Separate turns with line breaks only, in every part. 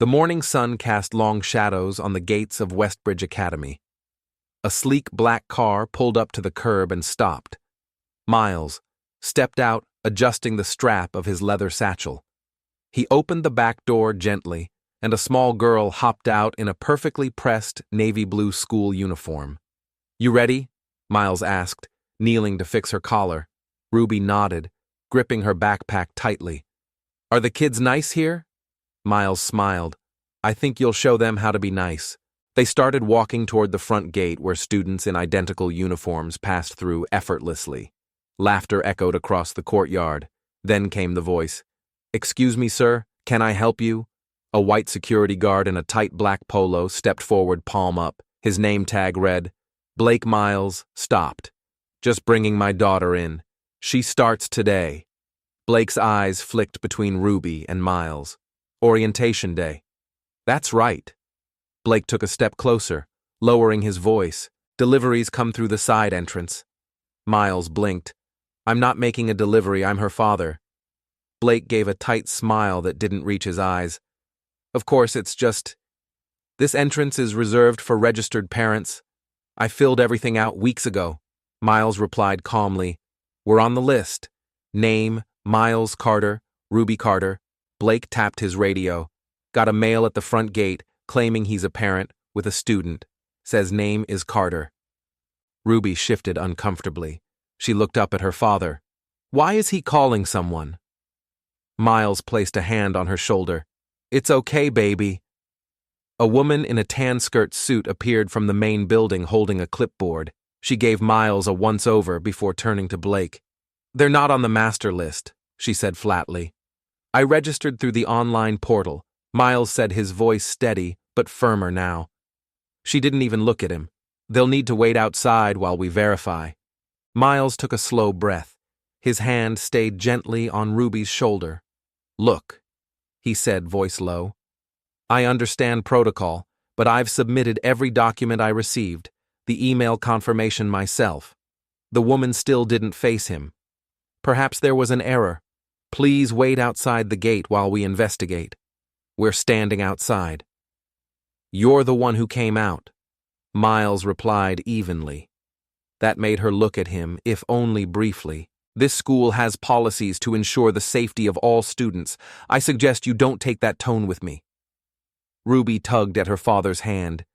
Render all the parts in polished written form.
The morning sun cast long shadows on the gates of Westbridge Academy. A sleek black car pulled up to the curb and stopped. Miles stepped out, adjusting the strap of his leather satchel. He opened the back door gently, and a small girl hopped out in a perfectly pressed navy blue school uniform. "You ready?" Miles asked, kneeling to fix her collar. Ruby nodded, gripping her backpack tightly. "Are the kids nice here?" Miles smiled. "I think you'll show them how to be nice." They started walking toward the front gate where students in identical uniforms passed through effortlessly. Laughter echoed across the courtyard. Then came the voice. "Excuse me, sir, can I help you?" A white security guard in a tight black polo stepped forward, palm up. His name tag read, "Blake Miles, stopped. Just bringing my daughter in. She starts today." Blake's eyes flicked between Ruby and Miles. "Orientation day." "That's right." Blake took a step closer, lowering his voice. "Deliveries come through the side entrance." Miles blinked. "I'm not making a delivery, I'm her father." Blake gave a tight smile that didn't reach his eyes. "Of course, it's just... This entrance is reserved for registered parents. I filled everything out weeks ago." Miles replied calmly. "We're on the list. Name, Miles Carter, Ruby Carter." Blake tapped his radio. "Got a mail at the front gate claiming he's a parent with a student. Says name is Carter." Ruby shifted uncomfortably. She looked up at her father. "Why is he calling someone?" Miles placed a hand on her shoulder. "It's okay, baby." A woman in a tan skirt suit appeared from the main building holding a clipboard. She gave Miles a once-over before turning to Blake. "They're not on the master list," she said flatly. "I registered through the online portal," Miles said, his voice steady but firmer now. She didn't even look at him. "They'll need to wait outside while we verify." Miles took a slow breath. His hand stayed gently on Ruby's shoulder. "Look," he said, voice low. "I understand protocol, but I've submitted every document I received, the email confirmation myself." The woman still didn't face him. "Perhaps there was an error. Please wait outside the gate while we investigate." "We're standing outside." "You're the one who came out," Miles replied evenly. That made her look at him, if only briefly. "This school has policies to ensure the safety of all students. I suggest you don't take that tone with me." Ruby tugged at her father's hand.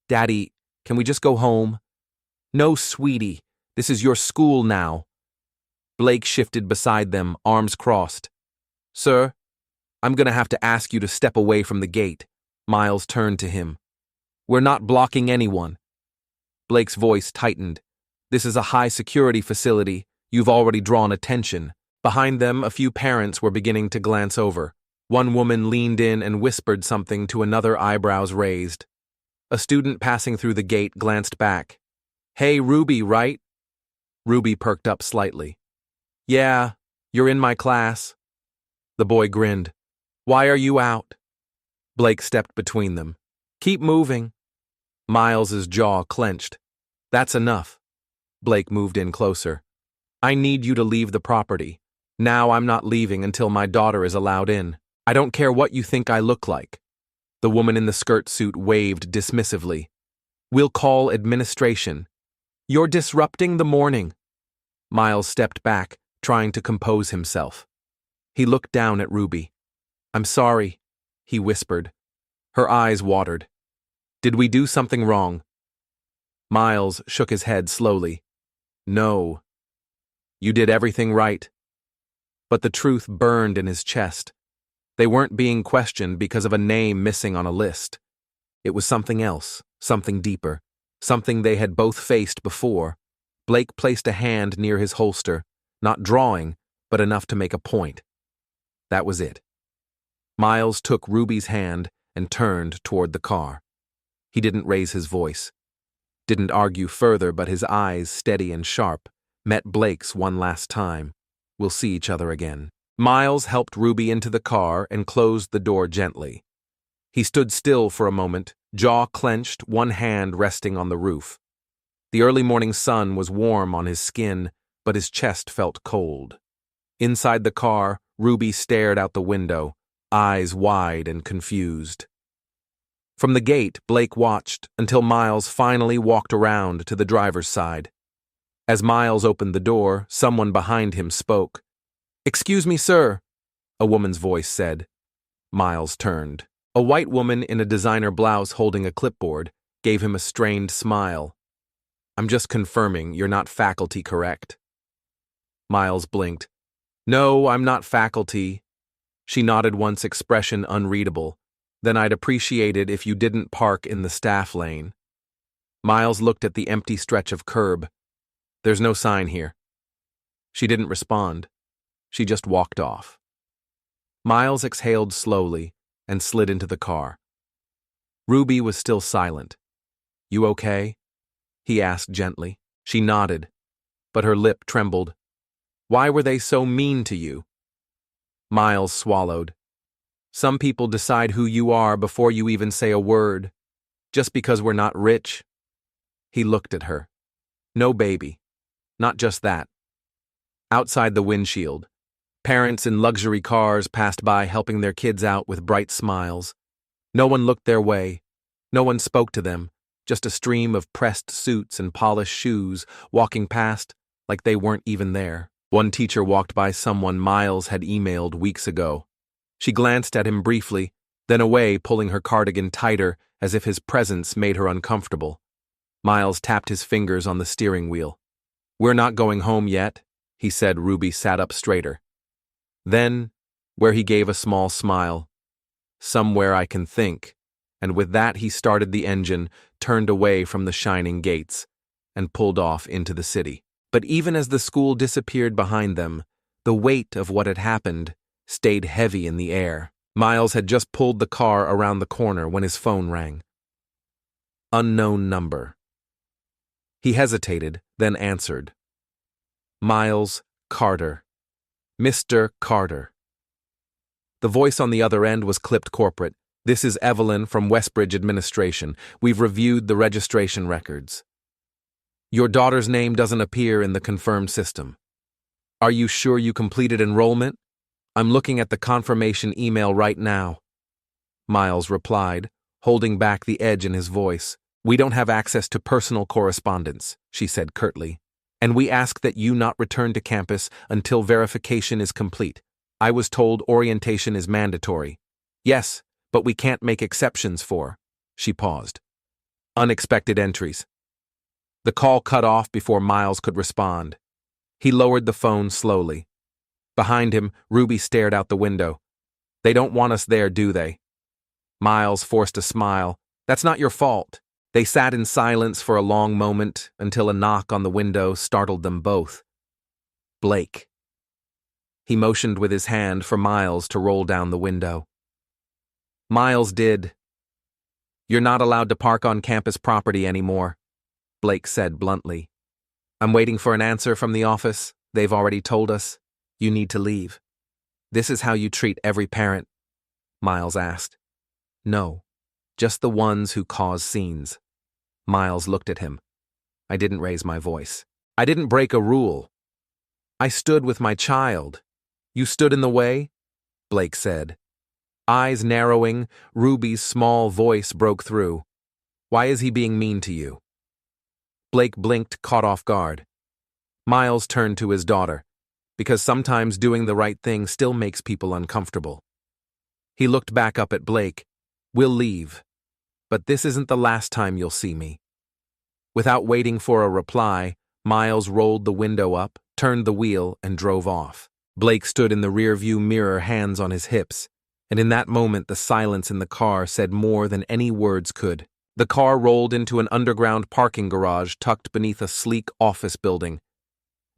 "Daddy, can we just go home?" "No, sweetie. This is your school now." Blake shifted beside them, arms crossed. "Sir, I'm going to have to ask you to step away from the gate." Miles turned to him. "We're not blocking anyone." Blake's voice tightened. "This is a high-security facility. You've already drawn attention." Behind them, a few parents were beginning to glance over. One woman leaned in and whispered something to another, eyebrows raised. A student passing through the gate glanced back. "Hey, Ruby, right?" Ruby perked up slightly. "Yeah, you're in my class." The boy grinned. "Why are you out?" Blake stepped between them. "Keep moving." Miles's jaw clenched. "That's enough." Blake moved in closer. "I need you to leave the property. Now I'm not leaving until my daughter is allowed in. I don't care what you think I look like." The woman in the skirt suit waved dismissively. "We'll call administration." "You're disrupting the morning." Miles stepped back, trying to compose himself. He looked down at Ruby. "I'm sorry," he whispered. Her eyes watered. "Did we do something wrong?" Miles shook his head slowly. "No. You did everything right." But the truth burned in his chest. They weren't being questioned because of a name missing on a list. It was something else, something deeper, something they had both faced before. Blake placed a hand near his holster, not drawing, but enough to make a point. That was it. Miles took Ruby's hand and turned toward the car. He didn't raise his voice. Didn't argue further, but his eyes, steady and sharp, met Blake's one last time. "We'll see each other again." Miles helped Ruby into the car and closed the door gently. He stood still for a moment, jaw clenched, one hand resting on the roof. The early morning sun was warm on his skin, but his chest felt cold. Inside the car, Ruby stared out the window, eyes wide and confused. From the gate, Blake watched until Miles finally walked around to the driver's side. As Miles opened the door, someone behind him spoke. "Excuse me, sir," a woman's voice said. Miles turned. A white woman in a designer blouse holding a clipboard gave him a strained smile. "I'm just confirming you're not faculty, correct?" Miles blinked. "No, I'm not faculty." She nodded once, expression unreadable. "Then I'd appreciate it if you didn't park in the staff lane." Miles looked at the empty stretch of curb. "There's no sign here." She didn't respond. She just walked off. Miles exhaled slowly and slid into the car. Ruby was still silent. "You okay?" he asked gently. She nodded, but her lip trembled. "Why were they so mean to you?" Miles swallowed. "Some people decide who you are before you even say a word. Just because we're not rich." He looked at her. "No, baby. Not just that." Outside the windshield, parents in luxury cars passed by helping their kids out with bright smiles. No one looked their way. No one spoke to them, just a stream of pressed suits and polished shoes walking past like they weren't even there. One teacher walked by someone Miles had emailed weeks ago. She glanced at him briefly, then away, pulling her cardigan tighter as if his presence made her uncomfortable. Miles tapped his fingers on the steering wheel. "We're not going home yet," he said. Ruby sat up straighter. "Then, where he gave a small smile, somewhere I can think," and with that he started the engine, turned away from the shining gates, and pulled off into the city. But even as the school disappeared behind them, the weight of what had happened stayed heavy in the air. Miles had just pulled the car around the corner when his phone rang. Unknown number. He hesitated, then answered. "Miles Carter. Mr. Carter." The voice on the other end was clipped corporate. "This is Evelyn from Westbridge Administration. We've reviewed the registration records. Your daughter's name doesn't appear in the confirmed system. Are you sure you completed enrollment? I'm looking at the confirmation email right now." Miles replied, holding back the edge in his voice. "We don't have access to personal correspondence," she said curtly, "and we ask that you not return to campus until verification is complete. I was told orientation is mandatory." "Yes, but we can't make exceptions for," she paused, "unexpected entries." The call cut off before Miles could respond. He lowered the phone slowly. Behind him, Ruby stared out the window. "They don't want us there, do they?" Miles forced a smile. "That's not your fault." They sat in silence for a long moment until a knock on the window startled them both. Blake. He motioned with his hand for Miles to roll down the window. Miles did. "You're not allowed to park on campus property anymore," Blake said bluntly. "I'm waiting for an answer from the office. They've already told us. You need to leave." "This is how you treat every parent?" Miles asked. "No, just the ones who cause scenes." Miles looked at him. "I didn't raise my voice. I didn't break a rule. I stood with my child. You stood in the way?" Blake said. Eyes narrowing, Ruby's small voice broke through. "Why is he being mean to you?" Blake blinked, caught off guard. Miles turned to his daughter, because sometimes doing the right thing still makes people uncomfortable. He looked back up at Blake. "We'll leave, but this isn't the last time you'll see me." Without waiting for a reply, Miles rolled the window up, turned the wheel, and drove off. Blake stood in the rearview mirror, hands on his hips, and in that moment the silence in the car said more than any words could. The car rolled into an underground parking garage tucked beneath a sleek office building.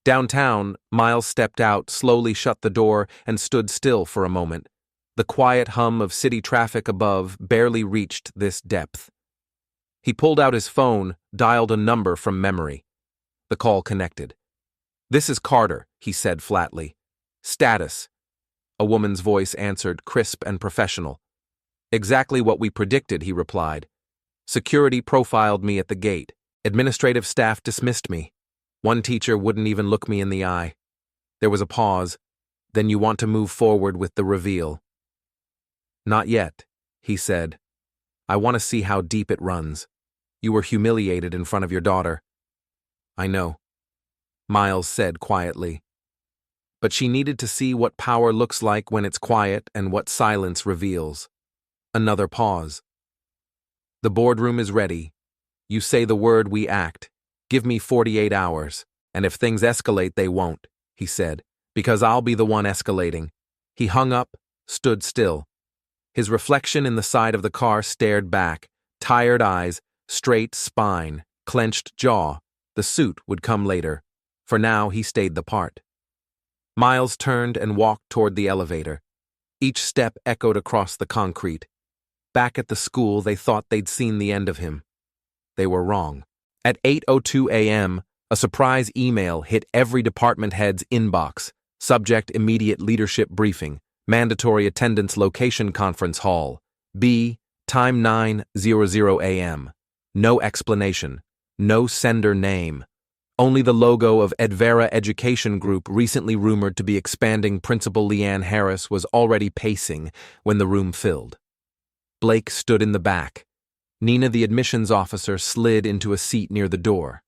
Downtown, Miles stepped out, slowly shut the door, and stood still for a moment. The quiet hum of city traffic above barely reached this depth. He pulled out his phone, dialed a number from memory. The call connected. "This is Carter," he said flatly. "Status." A woman's voice answered, crisp and professional. "Exactly what we predicted," he replied. "Security profiled me at the gate. Administrative staff dismissed me. One teacher wouldn't even look me in the eye." There was a pause. "Then you want to move forward with the reveal?" Not yet, he said. I want to see how deep it runs. You were humiliated in front of your daughter. I know, Miles said quietly. But she needed to see what power looks like when it's quiet and what silence reveals. Another pause. The boardroom is ready. You say the word, we act. Give me 48 hours, and if things escalate, they won't, he said, because I'll be the one escalating. He hung up, stood still. His reflection in the side of the car stared back, tired eyes, straight spine, clenched jaw. The suit would come later. For now, he stayed the part. Miles turned and walked toward the elevator. Each step echoed across the concrete. Back at the school, they thought they'd seen the end of him. They were wrong. At 8:02 a.m., a surprise email hit every department head's inbox. Subject: immediate leadership briefing. Mandatory attendance, location conference hall. B, time 9:00 a.m. No explanation. No sender name. Only the logo of Edvera Education Group, recently rumored to be expanding. Principal Leanne Harris was already pacing when the room filled. Blake stood in the back. Nina, the admissions officer, slid into a seat near the door.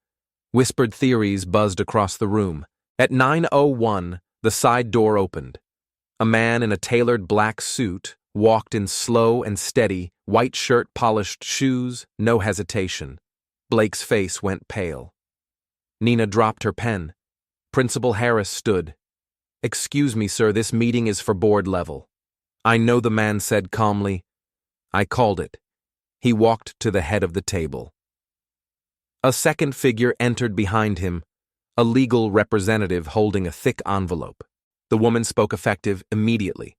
Whispered theories buzzed across the room. At 9:01, the side door opened. A man in a tailored black suit walked in, slow and steady, white shirt, polished shoes, no hesitation. Blake's face went pale. Nina dropped her pen. Principal Harris stood. "Excuse me, sir, this meeting is for board level." "I know," the man said calmly. "I called it." He walked to the head of the table. A second figure entered behind him, a legal representative holding a thick envelope. The woman spoke effective immediately.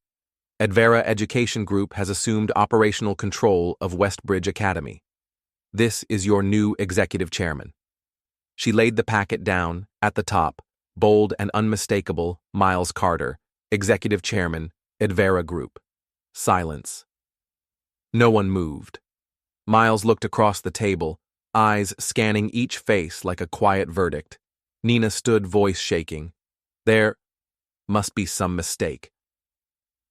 Edvera Education Group has assumed operational control of Westbridge Academy. This is your new executive chairman. She laid the packet down, at the top, bold and unmistakable, Miles Carter, executive chairman, Edvera Group. Silence. No one moved. Miles looked across the table, eyes scanning each face like a quiet verdict. Nina stood, voice shaking. There must be some mistake.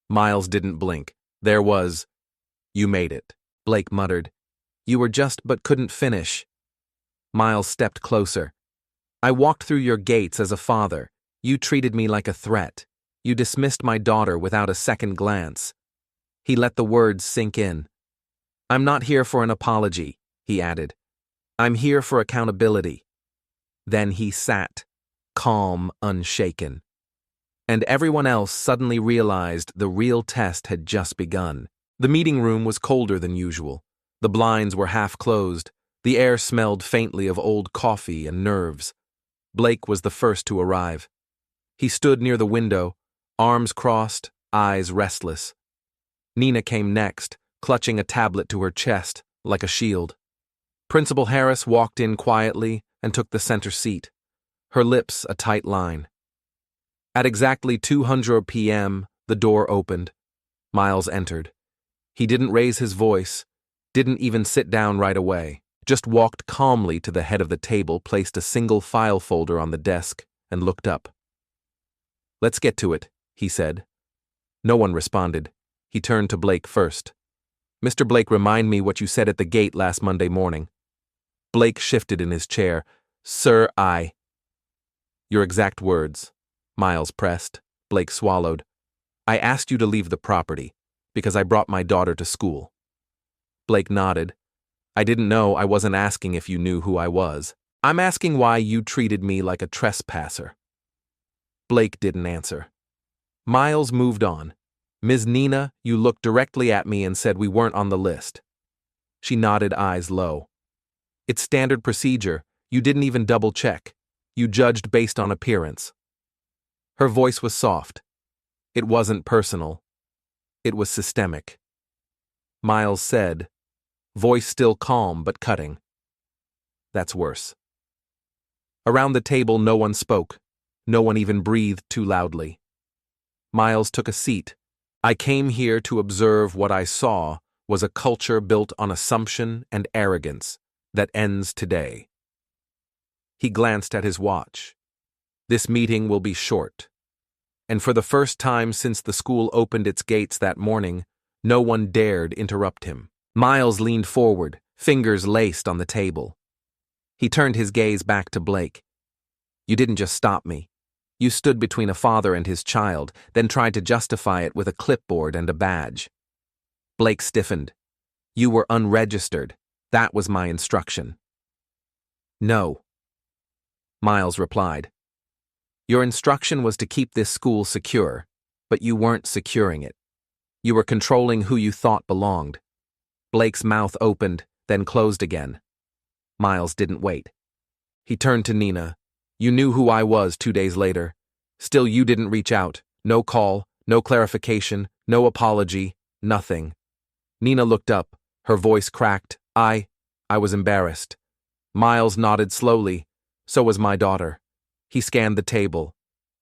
Miles didn't blink. There was. "You made it," Blake muttered. "You were just but couldn't finish." Miles stepped closer. "I walked through your gates as a father. You treated me like a threat. You dismissed my daughter without a second glance." He let the words sink in. "I'm not here for an apology," he added. "I'm here for accountability." Then he sat, calm, unshaken. And everyone else suddenly realized the real test had just begun. The meeting room was colder than usual. The blinds were half closed. The air smelled faintly of old coffee and nerves. Blake was the first to arrive. He stood near the window, arms crossed, eyes restless. Nina came next, clutching a tablet to her chest, like a shield. Principal Harris walked in quietly and took the center seat, her lips a tight line. At exactly 2:00 p.m., the door opened. Miles entered. He didn't raise his voice, didn't even sit down right away, just walked calmly to the head of the table, placed a single file folder on the desk, and looked up. "Let's get to it," he said. No one responded. He turned to Blake first. "Mr. Blake, remind me what you said at the gate last Monday morning." Blake shifted in his chair. "Sir, I—" "Your exact words," Miles pressed. Blake swallowed. "I asked you to leave the property, because I brought my daughter to school." Blake nodded. "I didn't know. I wasn't asking if you knew who I was. I'm asking why you treated me like a trespasser." Blake didn't answer. Miles moved on. "Ms. Nina, you looked directly at me and said we weren't on the list." She nodded, eyes low. "It's standard procedure. You didn't even double-check. You judged based on appearance." Her voice was soft. It wasn't personal. It was systemic. Miles said, voice still calm but cutting, "That's worse." Around the table, no one spoke. No one even breathed too loudly. Miles took a seat. "I came here to observe what I saw was a culture built on assumption and arrogance that ends today." He glanced at his watch. "This meeting will be short." And for the first time since the school opened its gates that morning, No one dared interrupt him. Miles leaned forward, fingers laced on the table. He turned his gaze back to Blake. You didn't just stop me. You stood between a father and his child, then tried to justify it with a clipboard and a badge. Blake stiffened. You were unregistered. That was my instruction. No. Miles replied. Your instruction was to keep this school secure, but you weren't securing it. You were controlling who you thought belonged. Blake's mouth opened, then closed again. Miles didn't wait. He turned to Nina. You knew who I was 2 days later. Still, you didn't reach out. No call, no clarification, no apology, nothing. Nina looked up, her voice cracked. I was embarrassed. Miles nodded slowly. So was my daughter. He scanned the table.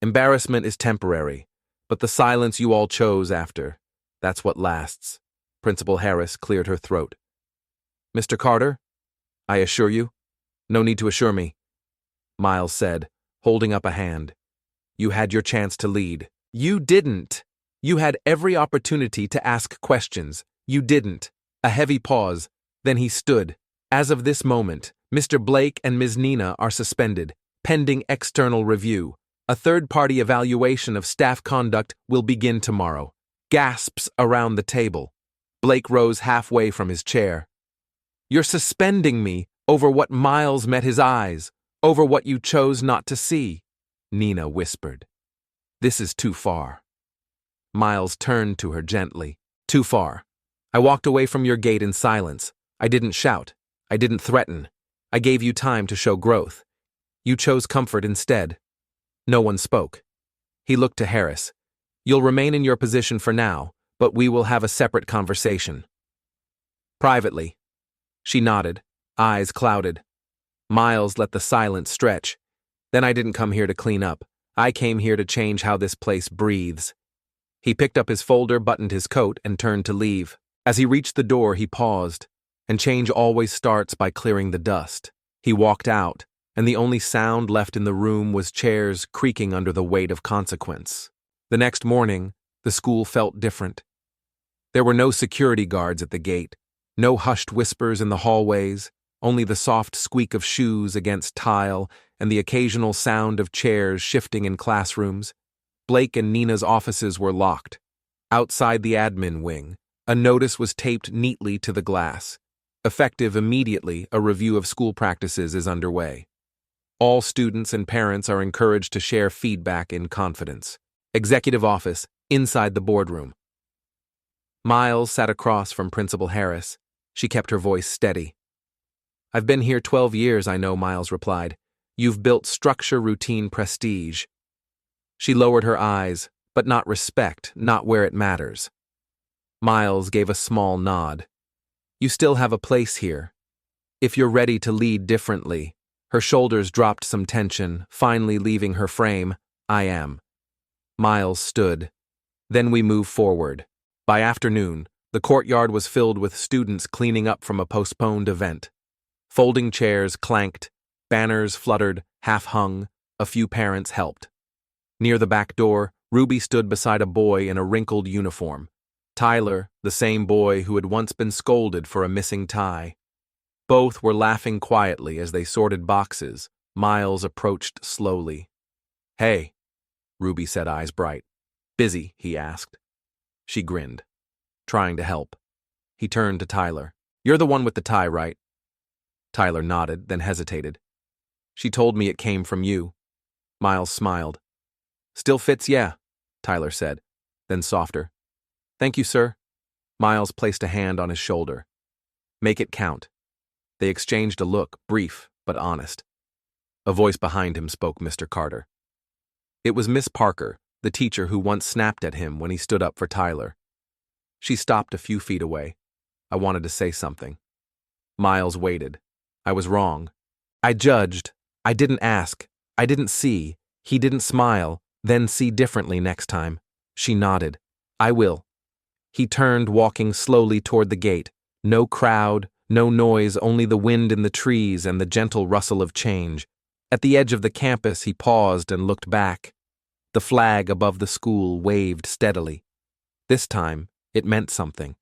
Embarrassment is temporary, but the silence you all chose after, that's what lasts. Principal Harris cleared her throat. Mr. Carter? I assure you? No need to assure me, Miles said, holding up a hand. You had your chance to lead. You didn't. You had every opportunity to ask questions. You didn't. A heavy pause. Then he stood. As of this moment, Mr. Blake and Ms. Nina are suspended, pending external review. A third-party evaluation of staff conduct will begin tomorrow. Gasps around the table. Blake rose halfway from his chair. You're suspending me over what Miles met his eyes, over what you chose not to see, Nina whispered. This is too far. Miles turned to her gently. Too far. I walked away from your gate in silence. I didn't shout. I didn't threaten. I gave you time to show growth. You chose comfort instead. No one spoke. He looked to Harris. You'll remain in your position for now, but we will have a separate conversation. Privately. She nodded, eyes clouded. Miles let the silence stretch. Then I didn't come here to clean up. I came here to change how this place breathes. He picked up his folder, buttoned his coat, and turned to leave. As he reached the door, he paused. And change always starts by clearing the dust. He walked out, and the only sound left in the room was chairs creaking under the weight of consequence. The next morning, the school felt different. There were no security guards at the gate, no hushed whispers in the hallways, only the soft squeak of shoes against tile and the occasional sound of chairs shifting in classrooms. Blake and Nina's offices were locked. Outside the admin wing, a notice was taped neatly to the glass. Effective immediately, a review of school practices is underway. All students and parents are encouraged to share feedback in confidence. Executive office, inside the boardroom. Miles sat across from Principal Harris. She kept her voice steady. I've been here 12 years, I know, Miles replied. You've built structure, routine, prestige. She lowered her eyes, but not respect, not where it matters. Miles gave a small nod. You still have a place here. If you're ready to lead differently. Her shoulders dropped some tension, finally leaving her frame. I am. Miles stood. Then we moved forward. By afternoon, the courtyard was filled with students cleaning up from a postponed event. Folding chairs clanked, banners fluttered, half-hung, a few parents helped. Near the back door, Ruby stood beside a boy in a wrinkled uniform. Tyler, the same boy who had once been scolded for a missing tie. Both were laughing quietly as they sorted boxes. Miles approached slowly. Hey, Ruby said, eyes bright. Busy, he asked. She grinned, trying to help. He turned to Tyler. You're the one with the tie, right? Tyler nodded, then hesitated. She told me it came from you. Miles smiled. Still fits, yeah, Tyler said, then softer. Thank you, sir. Miles placed a hand on his shoulder. Make it count. They exchanged a look, brief but honest. A voice behind him spoke Mr. Carter. It was Miss Parker, the teacher who once snapped at him when he stood up for Tyler. She stopped a few feet away. I wanted to say something. Miles waited. I was wrong. I judged. I didn't ask. I didn't see. He didn't smile. Then see differently next time. She nodded. I will. He turned, walking slowly toward the gate. No crowd, no noise, only the wind in the trees and the gentle rustle of change. At the edge of the campus, he paused and looked back. The flag above the school waved steadily. This time, it meant something.